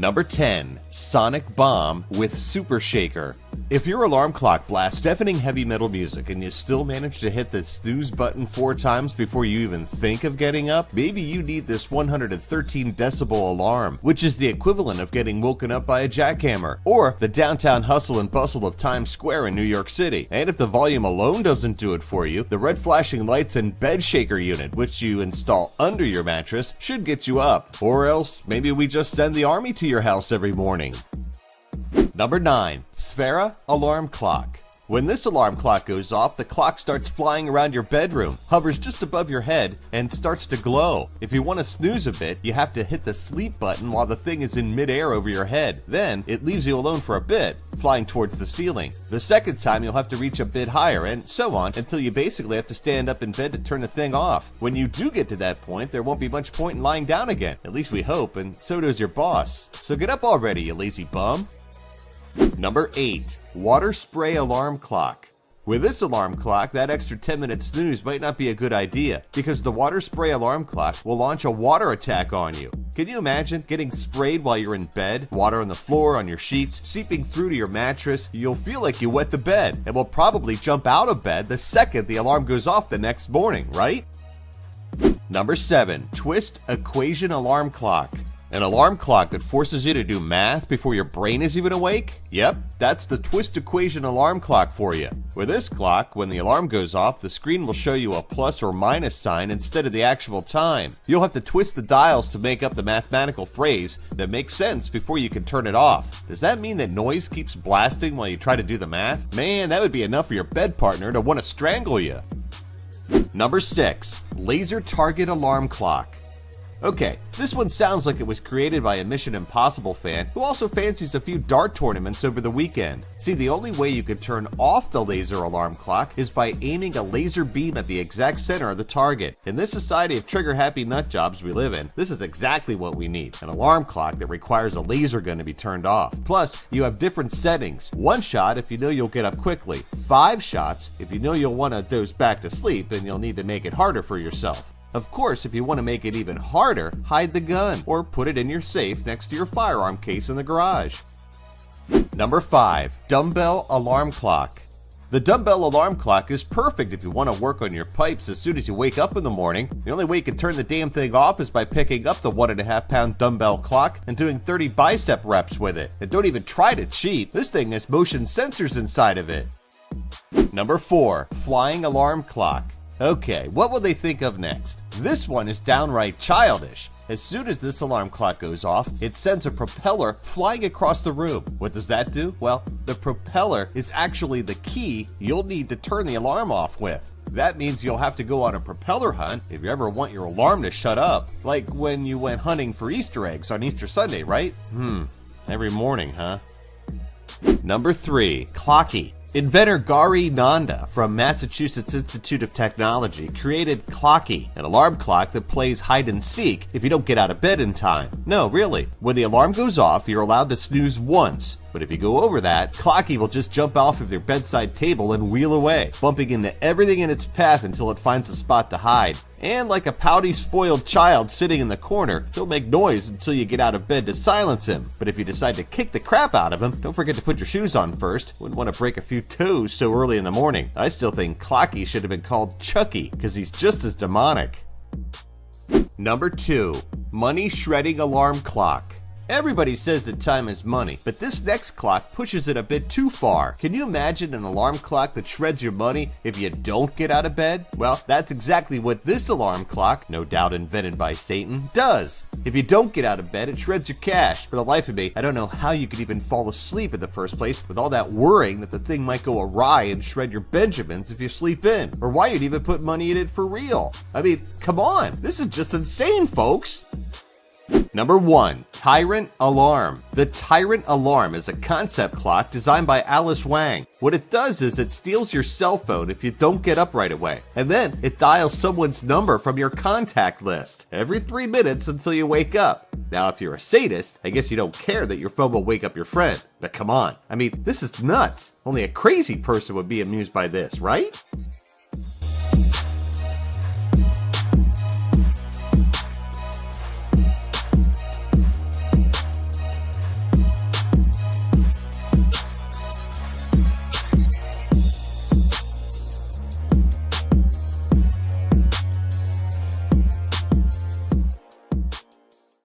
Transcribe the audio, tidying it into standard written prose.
Number 10. Sonic Bomb with Super Shaker. If your alarm clock blasts deafening heavy metal music and you still manage to hit the snooze button 4 times before you even think of getting up, maybe you need this 113 decibel alarm, which is the equivalent of getting woken up by a jackhammer, or the downtown hustle and bustle of Times Square in New York City. And if the volume alone doesn't do it for you, the red flashing lights and bed shaker unit, which you install under your mattress, should get you up. Or else, maybe we just send the army to your house every morning. Number 9. Sphera Alarm Clock. When this alarm clock goes off, the clock starts flying around your bedroom, hovers just above your head, and starts to glow. If you want to snooze a bit, you have to hit the sleep button while the thing is in midair over your head. Then, it leaves you alone for a bit, flying towards the ceiling. The second time, you'll have to reach a bit higher, and so on, until you basically have to stand up in bed to turn the thing off. When you do get to that point, there won't be much point in lying down again. At least we hope, and so does your boss. So get up already, you lazy bum. Number 8. Water Spray Alarm Clock. With this alarm clock, that extra 10-minute snooze might not be a good idea, because the water spray alarm clock will launch a water attack on you. Can you imagine getting sprayed while you're in bed? Water on the floor, on your sheets, seeping through to your mattress. You'll feel like you wet the bed, and will probably jump out of bed the second the alarm goes off the next morning, right? Number 7. Twist Equation Alarm Clock. An alarm clock that forces you to do math before your brain is even awake? Yep, that's the Twist Equation alarm clock for you. With this clock, when the alarm goes off, the screen will show you a plus or minus sign instead of the actual time. You'll have to twist the dials to make up the mathematical phrase that makes sense before you can turn it off. Does that mean that noise keeps blasting while you try to do the math? Man, that would be enough for your bed partner to want to strangle you. Number 6. Laser Target Alarm Clock. Okay, this one sounds like it was created by a Mission Impossible fan who also fancies a few dart tournaments over the weekend. See, the only way you can turn off the laser alarm clock is by aiming a laser beam at the exact center of the target. In this society of trigger-happy nutjobs we live in, this is exactly what we need. An alarm clock that requires a laser gun to be turned off. Plus, you have different settings. 1 shot if you know you'll get up quickly. 5 shots if you know you'll want to doze back to sleep and you'll need to make it harder for yourself. Of course, if you want to make it even harder, hide the gun or put it in your safe next to your firearm case in the garage. Number 5. Dumbbell Alarm Clock. The dumbbell alarm clock is perfect if you want to work on your pipes as soon as you wake up in the morning. The only way you can turn the damn thing off is by picking up the 1.5 pound dumbbell clock and doing 30 bicep reps with it. And don't even try to cheat. This thing has motion sensors inside of it. Number 4. Flying Alarm Clock. Okay, what will they think of next? This one is downright childish. As soon as this alarm clock goes off, it sends a propeller flying across the room. What does that do? Well, the propeller is actually the key you'll need to turn the alarm off with. That means you'll have to go on a propeller hunt if you ever want your alarm to shut up. Like when you went hunting for Easter eggs on Easter Sunday, right? Every morning, huh? Number 3. Clocky. Inventor Gauri Nanda from Massachusetts Institute of Technology created Clocky, an alarm clock that plays hide and seek if you don't get out of bed in time. No, really. When the alarm goes off, you're allowed to snooze once. But if you go over that, Clocky will just jump off of your bedside table and wheel away, bumping into everything in its path until it finds a spot to hide. And like a pouty, spoiled child sitting in the corner, he'll make noise until you get out of bed to silence him. But if you decide to kick the crap out of him, don't forget to put your shoes on first. Wouldn't want to break a few toes so early in the morning. I still think Clocky should have been called Chucky, because he's just as demonic. Number 2. Money Shredding Alarm Clock. Everybody says that time is money, but this next clock pushes it a bit too far. Can you imagine an alarm clock that shreds your money if you don't get out of bed? Well, that's exactly what this alarm clock, no doubt invented by Satan, does. If you don't get out of bed, it shreds your cash. For the life of me, I don't know how you could even fall asleep in the first place with all that worrying that the thing might go awry and shred your Benjamins if you sleep in, or why you'd even put money in it for real. I mean, come on, this is just insane, folks. Number 1. Tyrant Alarm. The Tyrant Alarm is a concept clock designed by Alice Wang. What it does is it steals your cell phone if you don't get up right away, and then it dials someone's number from your contact list every 3 minutes until you wake up. Now, if you're a sadist, I guess you don't care that your phone will wake up your friend. But come on, I mean, this is nuts. Only a crazy person would be amused by this, right?